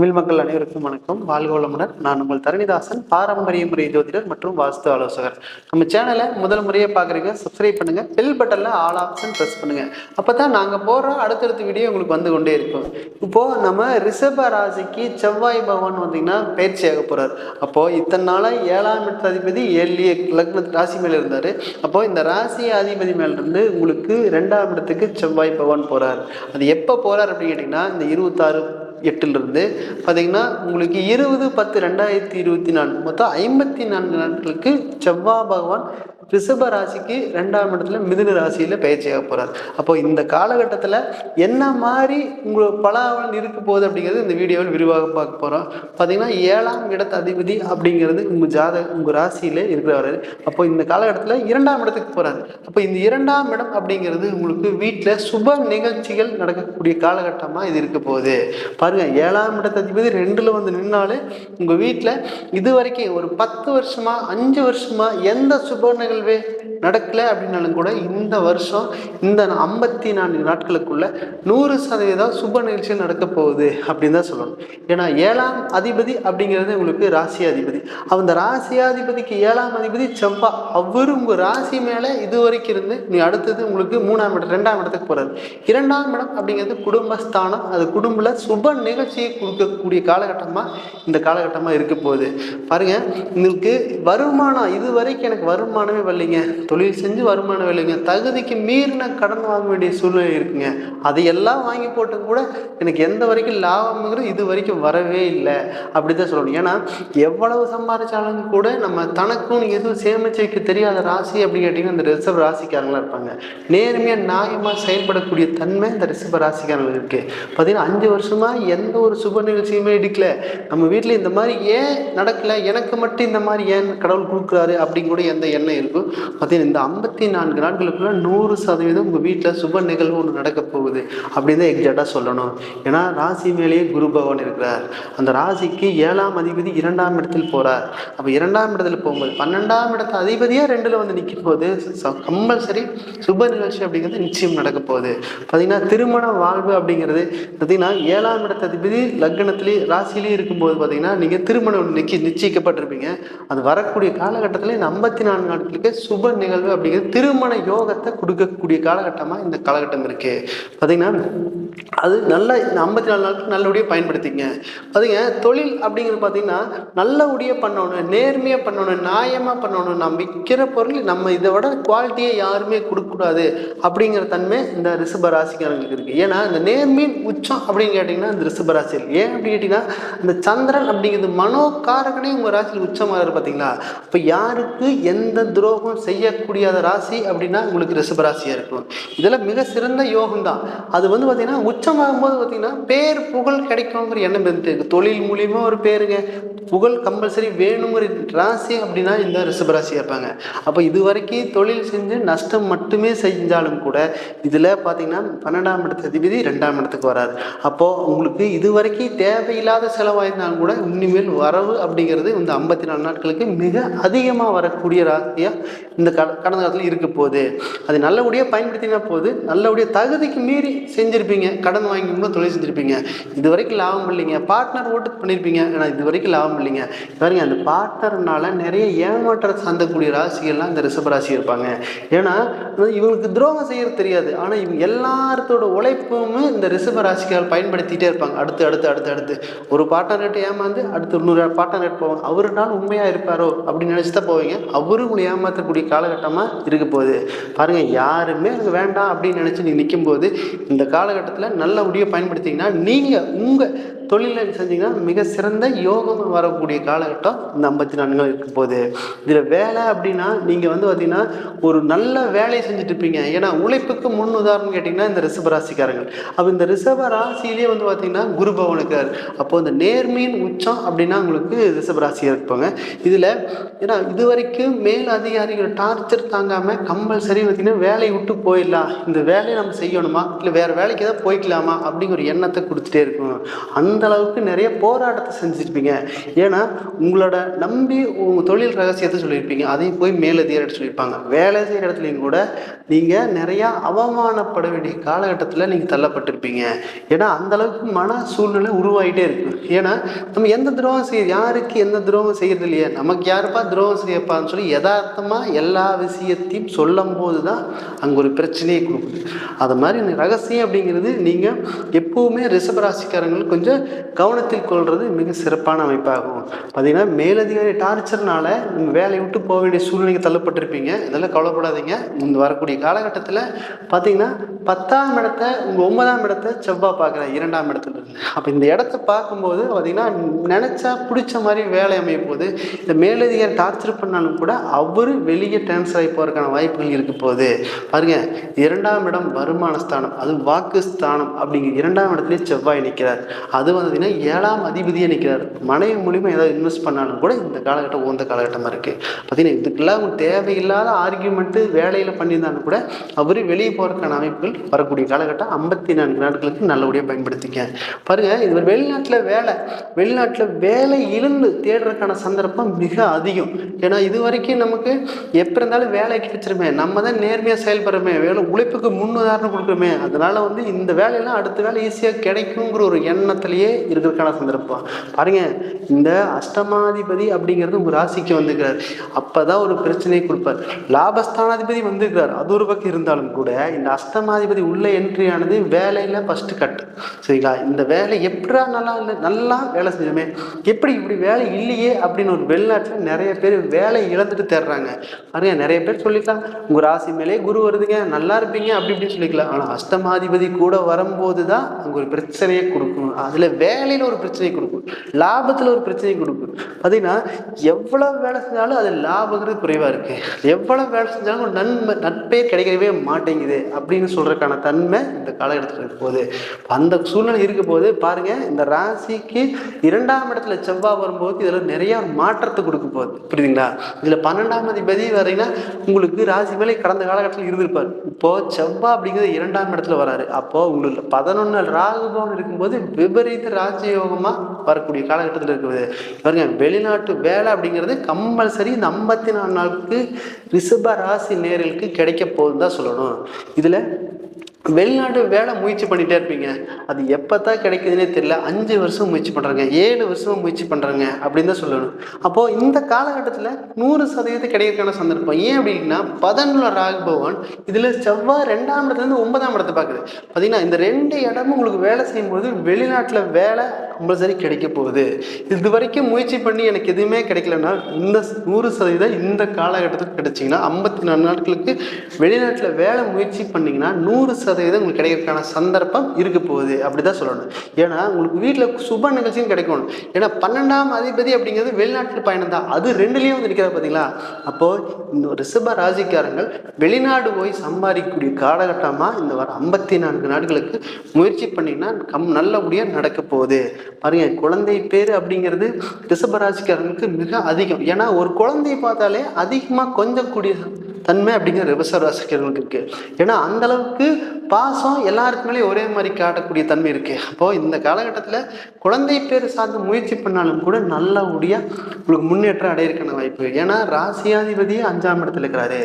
தமிழ் மக்கள் அனைவருக்கும் வணக்கம். வாழ்க வளமுடன். நான் உங்கள் தரணிதாசன், பாரம்பரிய முறை ஜோதிடர் மற்றும் வாஸ்து ஆலோசகர். நம்ம சேனலை முதல் முறையாக பார்க்குறீங்க, சப்ஸ்கிரைப் பண்ணுங்க, பெல் பட்டனில் ஆல் ஆப்ஷன் ப்ரெஸ் பண்ணுங்க. அப்போ தான் நாங்கள் போடுற அடுத்தடுத்த வீடியோ உங்களுக்கு வந்து கொண்டே இருக்கும். இப்போது நம்ம ரிஷப ராசிக்கு செவ்வாய் பகவான் வந்தீங்கன்னா பயிற்சியாக போகிறார். அப்போது இத்தனை நாளாக 7ஆம் இடத்து அதிபதி 7 லக்ன ராசி மேலே இருந்தார். அப்போது இந்த ராசி அதிபதி மேலிருந்து உங்களுக்கு 2ஆம் இடத்துக்கு செவ்வாய் பகவான் போகிறார். அது எப்போ போகிறார் அப்படின்னு கேட்டிங்கன்னா, இந்த 26/8 பார்த்தீங்கன்னா உங்களுக்கு 20/10/2024 மொத்தம் 54 நாட்களுக்கு செவ்வாய் பகவான் ரிஷப ராசிக்கு 2ஆம் இடத்துல மிதுன ராசியில் பயிற்சியாக போகிறார். அப்போ இந்த காலகட்டத்தில் என்ன மாதிரி உங்களுக்கு பலாவன் இருக்க போகுது அப்படிங்கிறது இந்த வீடியோவில் விரிவாக பார்க்க போகிறோம். பார்த்தீங்கன்னா 7ஆம் இடத்து அதிபதி அப்படிங்கிறது உங்கள் ராசியில் இருக்கிறவர். அப்போ இந்த காலகட்டத்தில் 2ஆம் இடத்துக்கு போகிறார். அப்போ இந்த 2ஆம் இடம் அப்படிங்கிறது உங்களுக்கு வீட்டில் சுப நிகழ்ச்சிகள் நடக்கக்கூடிய காலகட்டமாக இது இருக்க போகுது. பாருங்கள், 7ஆம் இடத்து அதிபதி 2ல் வந்து நின்னாலே உங்கள் வீட்டில் இது வரைக்கும் ஒரு 10 வருஷமா 5 வருஷமா எந்த சுப நிகழ்வே நடக்கல அப்படின்னாலும் கூட இந்த வருஷம் இந்த 54 நாட்களுக்குள்ள 100% சுப நிகழ்ச்சிகள் நடக்க போகுது அப்படின்னு தான் சொல்லணும். ஏன்னா 7ஆம் அதிபதி அப்படிங்கிறது உங்களுக்கு ராசியாதிபதி. அந்த ராசியாதிபதிக்கு 7ஆம் அதிபதி செவ்வாய், அவரு உங்க ராசி மேல இது வரைக்கும் இருந்து நீ அடுத்தது உங்களுக்கு 3ஆம் இடம் 2ஆம் இடத்துக்கு போறாரு. 2ஆம் இடம் அப்படிங்கிறது குடும்பஸ்தானம். அது குடும்பல சுப நிகழ்ச்சியை கொடுக்கக்கூடிய காலகட்டமா இந்த காலகட்டமா இருக்க போகுது. பாருங்க, உங்களுக்கு வருமானம் இது வரைக்கும் எனக்கு வருமானமே வரலைங்க, தொழில் செஞ்சு வருமானம் இல்லைங்க, தகுதிக்கு மீறின கடன் வாங்க வேண்டிய சூழ்நிலை இருக்குங்க, அதையெல்லாம் வாங்கி போட்டு கூட எனக்கு எந்த வரைக்கும் லாபம்ங்கிறது இது வரைக்கும் வரவே இல்லை அப்படிதான் சொல்லணும். ஏன்னா எவ்வளவு சம்பாதிச்சாலும் கூட நம்ம தனக்கும் எதுவும் சேமிச்சு வைக்க தெரியாத ராசி அப்படின்னு கேட்டிங்கன்னா இந்த ரிஷப ராசிக்காரங்களாம் இருப்பாங்க. நேர்மையாக நியாயமாக செயல்படக்கூடிய தன்மை இந்த ரிஷப ராசிக்காரங்களுக்கு இருக்குது. பார்த்தீங்கன்னா 5 வருஷமா எந்த ஒரு சுப நிகழ்ச்சியுமே எடுக்கல, நம்ம வீட்டில் இந்த மாதிரி ஏன் நடக்கல, எனக்கு மட்டும் இந்த மாதிரி ஏன் கடவுள் கொடுக்குறாரு அப்படின்னு கூட எந்த எண்ணம் இருக்கும். பார்த்தீங்கன்னா இந்த 54 நாட்களுக்குள்ள 100% உங்கள் வீட்டில் சுப நிகழ்வு ஒன்று நடக்க போகுது அப்படின்னு தான் எக்ஸாக்டாக சொல்லணும். ஏன்னா ராசி மேலேயே குரு பகவான் இருக்கிறார். அந்த ராசிக்கு 7ஆம் அதிபதி 2ஆம் இடத்தில் போகிறார். அப்போ 2ஆம் இடத்துல போகும்போது 12ஆம் இடத்து அதிபதியாக 2ல் வந்து நிற்கும் போது கம்பல்சரி சுப நிகழ்ச்சி அப்படிங்கிறது நிச்சயம் நடக்க போகுது. பார்த்தீங்கன்னா திருமண வாழ்வு அப்படிங்கிறது பார்த்தீங்கன்னா 7ஆம் இடத்து அதிபதி லக்னத்திலேயே ராசிலேயே இருக்கும்போது பார்த்தீங்கன்னா நீங்கள் திருமணம் நிச்சயிக்கப்பட்டிருப்பீங்க. அது வரக்கூடிய காலகட்டத்தில் இந்த 54 நாட்களுக்கு சுப நிகழ்வு அப்படிங்கிறது திருமண யோகத்தை கொடுக்கக்கூடிய காலகட்டமாக இந்த காலகட்டம் இருக்கு. பார்த்தீங்கன்னா அது நல்ல இந்த 54 நாட்கள் நல்லபடியாக பயன்படுத்திங்க. பார்த்தீங்க, தொழில் அப்படிங்கிறது பார்த்தீங்கன்னா நல்லபடியாக பண்ணணும், நேர்மையாக பண்ணணும், நியாயமாக பண்ணணும். நம்ம விற்கிற பொருள் நம்ம இதை விட குவாலிட்டியை யாருமே கொடுக்கக்கூடாது அப்படிங்கிற தன்மை இந்த ரிஷப ராசிக்காரங்களுக்கு இருக்குது. ஏன்னா இந்த நேர்மையின் உச்சம் அப்படின்னு கேட்டிங்கன்னா இந்த ரிஷப ராசியில் ஏன் அப்படின்னு கேட்டிங்கன்னா இந்த சந்திரன் அப்படிங்கிறது மனோகாரகனே உங்கள் ராசியில் உச்சமாக பார்த்தீங்களா. இப்போ யாருக்கு எந்த துரோகம் செய்யக்கூடிய ராசி அப்படின்னா உங்களுக்கு ரிஷப ராசியாக இருக்கும். இதெல்லாம் மிக சிறந்த யோகம் தான். அது வந்து பார்த்தீங்கன்னா உச்சமாகும் போது பார்த்தீங்கன்னா பேர் புகழ் கிடைக்குங்கிற எண்ணம் இருந்துட்டு இருக்கு. தொழில் மூலியமாக ஒரு பேருங்க புகழ் கம்பல்சரி வேணுங்கிற ராசி அப்படின்னா இந்த ரிஷபராசியாக இருப்பாங்க. அப்போ இது வரைக்கும் தொழில் செஞ்சு நஷ்டம் மட்டுமே செஞ்சாலும் கூட இதில் பார்த்தீங்கன்னா 12ஆம் இடத்து அதிபதி 2ஆம் இடத்துக்கு வராரு. அப்போது உங்களுக்கு இது வரைக்கும் தேவையில்லாத செலவாயிருந்தாலும் கூட இனிமேல் வரவு அப்படிங்கிறது இந்த 54 நாட்களுக்கு மிக அதிகமாக வரக்கூடிய ராசியாக இந்த கடந்த காலத்தில் இருக்க போகுது. அது நல்லபடியாக பயன்படுத்தினா போது நல்லபடியாக தகுதிக்கு மீறி செஞ்சுருப்பீங்க, கடன் வாங்கிக்கும்போது தொழில் செஞ்சுருப்பீங்க, இது வரைக்கும் லாபம் இல்லைங்க. பார்ட்னர் ஓட்டு பண்ணியிருப்பீங்க, ஆனால் இது வரைக்கும் லாபம் இல்லைங்க. பாருங்க, அந்த பார்ட்னர்னால நிறைய ஏமாற்றம் சார்ந்தக்கூடிய ராசிகள்லாம் இந்த ரிஷப ராசி இருப்பாங்க. ஏன்னா இவங்களுக்கு துரோகம் செய்யறது தெரியாது, ஆனால் இவங்க எல்லாத்தோட உழைப்பும் இந்த ரிஷப ராசிகள் பயன்படுத்திகிட்டே இருப்பாங்க. அடுத்து அடுத்து அடுத்து அடுத்து ஒரு பார்ட்னர் ஏமாந்து அடுத்து 100 பார்ட்னர் போவாங்க. அவருனால உண்மையாக இருப்பாரோ அப்படின்னு நினச்சி தான் போவீங்க. அவரும் உங்களை ஏமாற்றக்கூடிய காலகட்டமாக இருக்க போகுது. பாருங்கள், யாருமே எனக்கு வேண்டாம் அப்படின்னு நினச்சி நீ நிற்கும் போது இந்த காலகட்டத்தில் நல்லபடியாக பயன்படுத்திங்கன்னா நீங்கள் உங்கள் தொழிலில் செஞ்சிங்கன்னா மிக சிறந்த யோகம் வரக்கூடிய காலகட்டம் இந்த 54 இருக்க போகுது. இதில் வேலை அப்படின்னா நீங்கள் வந்து பார்த்தீங்கன்னா ஒரு நல்ல வேலையை செஞ்சுட்டு இருப்பீங்க. ஏன்னா உழைப்புக்கு முன் உதாரணம் கேட்டிங்கன்னா இந்த ரிஷப ராசிக்காரங்கள். அப்போ இந்த ரிஷப ராசியிலே வந்து பார்த்தீங்கன்னா குரு பகவான் இருக்கார். அப்போது இந்த நேர்மையின் உச்சம் அப்படின்னா உங்களுக்கு ரிஷப ராசியாக இருப்பாங்க. இதில் ஏன்னா இது வரைக்கும் மேல் அதிகாரிகள் டார்ச்சர் தாங்காமல் கம்பல்சரி பார்த்தீங்கன்னா வேலையை விட்டு போயிடலாம், இந்த வேலையை நம்ம செய்யணுமா இல்லை வேறு வேலைக்கு ஏதாவது போய்க்கலாமா அப்படிங்கிற ஒரு எண்ணத்தை கொடுத்துட்டே இருக்கும். அந்த அந்த அளவுக்கு நிறைய போராட்டத்தை செஞ்சுருப்பீங்க. ஏன்னா உங்களோட நம்பி உங்கள் தொழில் ரகசியத்தை சொல்லியிருப்பீங்க, அதையும் போய் மேலதிகாரிட்ட சொல்லியிருப்பாங்க. வேலை செய்கிற இடத்துலையும் கூட நீங்கள் நிறையா அவமானப்பட வேண்டிய காலகட்டத்தில் நீங்கள் தள்ளப்பட்டிருப்பீங்க. ஏன்னா அந்த அளவுக்கு மன சூழ்நிலை உருவாகிட்டே இருக்கு. ஏன்னா நம்ம எந்த துரோகம் யாருக்கு எந்த துரோகம் செய்யறது இல்லையே, நமக்கு யாருப்பா துரோகம் செய்யப்பான்னு சொல்லி யதார்த்தமாக எல்லா விஷயத்தையும் சொல்லும் போது தான் அங்கே ஒரு பிரச்சனையை கொடுக்குது. அது மாதிரி ரகசியம் அப்படிங்கிறது நீங்கள் எப்போவுமே ரிஷபராசிக்காரங்களுக்கு கொஞ்சம் கவனத்தில் கொள்வது மிக சிறப்பான அமைப்பாகும். பார்த்தீங்கன்னா மேலதிகாரி டார்ச்சர்னால நீங்கள் வேலையை விட்டு போக வேண்டிய சூழ்நிலைக்கு தள்ளப்பட்டிருப்பீங்க. இதெல்லாம் கவலைப்படாதீங்க. இந்த வரக்கூடிய காலகட்டத்தில் பார்த்தீங்கன்னா 10ஆம் இடத்தை உங்கள் 9ஆம் இடத்தை செவ்வாய் பார்க்குறேன் 2ஆம் இடத்துல இருந்து. அப்போ இந்த இடத்த பார்க்கும்போது பார்த்தீங்கன்னா நினச்சா பிடிச்ச மாதிரி வேலை அமைய போகுது. இந்த மேலதிகாரி டார்ச்சர் பண்ணாலும் கூட அவர் வெளியே டிரான்ஸ்ஃபர் ஆகி போகிறதுக்கான வாய்ப்புகள் இருக்க போகுது. பாருங்க, 2ஆம் இடம் வருமான ஸ்தானம், அது வாக்கு ஸ்தானம். அப்படிங்கிற 2ஆம் இடத்துலேயே செவ்வாய் நிற்கிறார். அது பார்த்தீங்கன்னா 7ஆம் அதிபதியே நிற்கிறார். மனைவி மூலியமாக ஏதாவது இன்வெஸ்ட் பண்ணாலும் கூட இந்த காலகட்டம் உந்த காலகட்டமாக இருக்குது. பார்த்தீங்கன்னா இதுக்கெல்லாம் தேவையில்லாத ஆர்கியூமெண்ட்டு வேலையில் பண்ணியிருந்தாலும் கூட அவர் வெளியே போகிறதுக்கான அமைப்புகள் வரக்கூடிய காலகட்டம் 54 நாட்களுக்கு நல்லபடியாக பயன்படுத்திக்க. பாருங்கள், இது வெளிநாட்டில் வேலை இழந்து தேடுறதுக்கான சந்தர்ப்பம் மிக அதிகம். ஏன்னா இது வரைக்கும் நமக்கு எப்போ இருந்தாலும் வேலை கிடைச்சிருமே, நம்ம தான் நேர்மையாக செயல்படுறோமே, வேலை உழைப்புக்கு முன்னுதாரணம் கொடுக்குறோமே, அதனால இந்த வேலையெல்லாம் அடுத்த வேலை ஈஸியாக கிடைக்குங்கிற ஒரு எண்ணத்திலேயே இருக்கிறதுக்கான சந்தர்ப்பம். பாருங்க, இந்த அஷ்டமாதிபதி அப்படிங்கிறது உங்கள் ராசிக்கு வந்துக்கிறார். அப்போதான் ஒரு பிரச்சனையை கொடுப்பார். லாபஸ்தானாதிபதி வந்துக்கிறார், அது ஒரு பக்கம் இருந்தாலும் கூட இந்த அஷ்டமாதிபதி உள்ள என்ட்ரி ஆனது வேலையில் ஃபஸ்ட்டு கட்டு. சரிங்களா? இந்த வேலை எப்படா நல்லா வேலை செஞ்சோமே, எப்படி இப்படி வேலை இல்லையே அப்படின்னு ஒரு வெளிநாட்டில் நிறைய பேர் வேலை இழந்துட்டு தேடுறாங்க. பாருங்க, நிறைய பேர் சொல்லிக்கலாம் உங்கள் ராசி மேலே குரு வருதுங்க, நல்லா இருப்பீங்க அப்படி இப்படின்னு சொல்லிக்கலாம். ஆனால் அஷ்டமாதிபதி கூட வரும்போது தான் அங்கே ஒரு பிரச்சனையை கொடுக்கும். அதில் வேலையில் ஒரு பிரச்சனையை கொடுக்கும், லாபத்தில் ஒரு பிரச்சனையை கொடுக்கும். பார்த்தீங்கன்னா எவ்வளோ வேலை செஞ்சாலும் அது லாபங்கிறது குறைவாக இருக்குது, எவ்வளோ வேலை செஞ்சாலும் ஒரு நட்பே கிடைக்கவே மாட்டேங்குது அப்படின்னு சொல்கிறதுக்கான தன்மை இந்த காலகட்டத்தில் இருக்க போகுது. அந்த சூழ்நிலை இருக்க போது பாருங்கள், இந்த ராசிக்கு 2ஆம் இடத்துல செவ்வாய் வரும்போது இதில் நிறையா மாற்றத்தை கொடுக்க போகுது. புரியுதுங்களா? இதில் 12ஆம் அதிபதி வரைன்னா உங்களுக்கு ராசி மேலே கடந்த காலகட்டத்தில் இருந்திருப்பார். இப்போது செவ்வாய் அப்படிங்கிறது 2ஆம் இடத்துல வராரு. அப்போது உங்களுக்கு 11 ராகுபவன் இருக்கும்போது விபரீத ராஜயோகமாக வரக்கூடிய காலகட்டத்தில் இருக்குது. பாருங்க, வெளிநாட்டு வேலை அப்படிங்கிறது கம்பல்சரி இந்த 54 நாளுக்கு ரிஷப ராசி நேர்களுக்கு கிடைக்க போகுதுன்னு தான் சொல்லணும். இதில் வெளிநாட்டு வேலை முயற்சி பண்ணிகிட்டே இருப்பீங்க, அது எப்போ தான் கிடைக்குதுன்னே தெரியல. 5 வருஷம் முயற்சி பண்ணுறாங்க, 7 வருஷம் முயற்சி பண்ணுறாங்க அப்படின்னு தான் சொல்லணும். அப்போது இந்த காலகட்டத்தில் 100% கிடைக்கிறதுக்கான சந்தர்ப்பம். ஏன் அப்படின்னா 11 ராகு பகவான் இதில் செவ்வாய் 2ஆம் இடத்துலேருந்து 9ஆம் இடத்தை பார்க்குது. பார்த்தீங்கன்னா இந்த 2 இடமும் உங்களுக்கு வேலை செய்யும்போது வெளிநாட்டில் வேலை கம்பல்சரி கிடைக்க போகுது. இது வரைக்கும் முயற்சி பண்ணி எனக்கு எதுவுமே கிடைக்கலன்னா இந்த 100% இந்த காலகட்டத்துக்கு கிடைச்சிங்கன்னா 54 நாட்களுக்கு வெளிநாட்டில் வேலை முயற்சி பண்ணிங்கன்னா 100% உங்களுக்கு கிடைக்கிறதுக்கான சந்தர்ப்பம் இருக்க போகுது அப்படி தான் சொல்லணும். ஏன்னா உங்களுக்கு வீட்டில் சுப நிகழ்ச்சியும் கிடைக்கணும். ஏன்னா 12ஆம் அதிபதி அப்படிங்கிறது வெளிநாட்டு பயணம் தான், அது 2லேயும் வந்து நிற்கிறார். பார்த்தீங்களா? அப்போது இந்த ரிஷப ராசிக்காரங்கள் வெளிநாடு போய் சம்பாதிக்கக்கூடிய காலகட்டமாக இந்த வர 54 நாட்களுக்கு முயற்சி பண்ணிங்கன்னா நல்லபடியாக நடக்க போகுது. பாருங்க, குழந்தை பேர் அப்படிங்கிறது ரிஷபராசிக்காரங்களுக்கு மிக அதிகம். ஏன்னா ஒரு குழந்தையை பார்த்தாலே அதிகமாக கொஞ்சக்கூடிய தன்மை அப்படிங்கிற ரிஷபராசிக்காரங்களுக்கு இருக்கு. ஏன்னா அந்த அளவுக்கு பாசம் எல்லாருக்கு மேலேயும் ஒரே மாதிரி காட்டக்கூடிய தன்மை இருக்கு. அப்போது இந்த காலகட்டத்தில் குழந்தை பேர் சார்ந்து முயற்சி பண்ணாலும் கூட நல்லபடியாக உங்களுக்கு முன்னேற்றம் அடையிறதுக்கான வாய்ப்பு. ஏன்னா ராசியாதிபதியே 5ஆம் இடத்துல இருக்கிறாரு,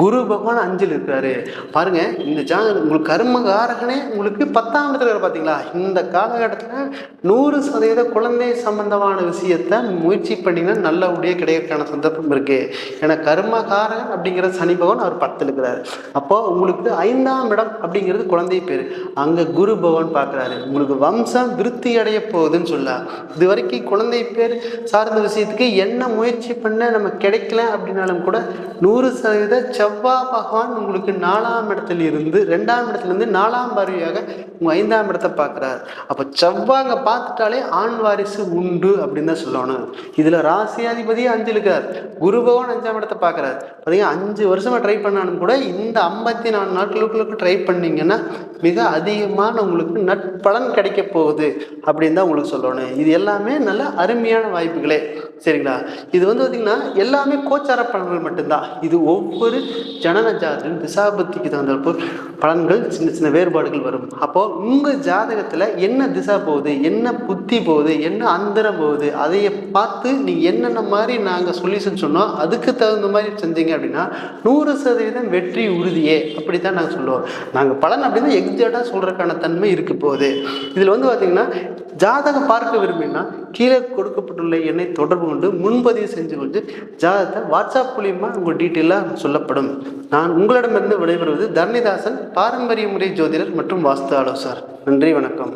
குரு பகவான் 5ல் இருக்கிறாரு. பாருங்க, இந்த உங்களுக்கு கர்மகாரகனே உங்களுக்கு 10ஆம் இடத்துல இருக்கிற. பார்த்தீங்களா? இந்த காலகட்டத்தில் 100% குழந்தை சம்பந்தமான விஷயத்தை முயற்சி பண்ணிங்கன்னா நல்லபடியாக கிடைக்கிறதுக்கான சந்தர்ப்பம் இருக்கு. ஏன்னா கர்மகாரகன் அப்படிங்கிற சனி பகவான் அவர் 10ல் இருக்கிறாரு. அப்போ உங்களுக்கு 5ஆம் இடம் அப்படிங்கிறது குழந்தை பேர், அங்க குரு பகவான் பார்க்கிறாரு. உங்களுக்கு வம்சம் விருத்தி அடைய போகுதுன்னு சொல்லலாம். இது வரைக்கும் குழந்தை பேர் சார்ந்த விஷயத்துக்கு என்ன முயற்சி பண்ண நம்ம கிடைக்கல அப்படின்னாலும் கூட 100% செவ்வாய் பகவான் உங்களுக்கு 4ஆம் இடத்துல இருந்து 2ஆம் இடத்துல இருந்து 4ஆம் பார்வையாக உங்க 5ஆம் இடத்தை பார்க்கிறார். அப்ப செவ்வாங்க பார்த்துட்டாலே ஆண் வாரிசு உண்டு அப்படின்னு தான் சொல்லணும். இதுல ராசியாதிபதி 5ல் இருக்கார், குரு பகவான் 5ஆம் இடத்தை பார்க்கிறார். பார்த்தீங்கன்னா 5 வருஷமாக ட்ரை பண்ணாலும் கூட இந்த 54 நாட்களுக்கு ட்ரை பண்ணிங்கன்னா மிக அதிகமான உங்களுக்கு நற்பலன் கிடைக்க போகுது அப்படின்னு தான் உங்களுக்கு சொல்லணும். இது எல்லாமே நல்ல அருமையான வாய்ப்புகளே. சரிங்களா? இது பார்த்திங்கன்னா எல்லாமே கோச்சார பலன்கள் மட்டும்தான். இது ஒவ்வொரு ஜனன ஜாதகம் திசாபத்திக்கு தகுந்த பலன்கள் சின்ன சின்ன வேறுபாடுகள் வரும். அப்போது உங்கள் ஜாதகத்தில் என்ன திசா போகுது, என்ன புத்தி போகுது, என்ன அந்தரம் போகுது, அதையை பார்த்து நீங்கள் என்னென்ன மாதிரி நாங்கள் சொல்யூஷன் சொன்னோம் அதுக்கு தகுந்த மாதிரி செஞ்சீங்க அப்படின்னா 100% வெற்றி உறுதியே. அப்படி தான் நாங்கள் சொல்லுவோம். நாங்கள் பலன் அப்படின்னா எக்ஸாக்டாக சொல்கிறதுக்கான தன்மை இருக்க போகுது. இதில் பார்த்திங்கன்னா ஜாதகம் பார்க்க விரும்பினா கீழே கொடுக்கப்பட்டுள்ள எண்ணை தொடர்பு கொண்டு முன்பதிவு செஞ்சு கொண்டு ஜாதகத்தை வாட்ஸ்அப் மூலியமா உங்கள் டீட்டெயிலாக சொல்லப்படும். நான் உங்களிடமிருந்து விடைபெறுவது தரணிதாசன், பாரம்பரிய முறை ஜோதிடர் மற்றும் வாஸ்து ஆலோசகர். நன்றி, வணக்கம்.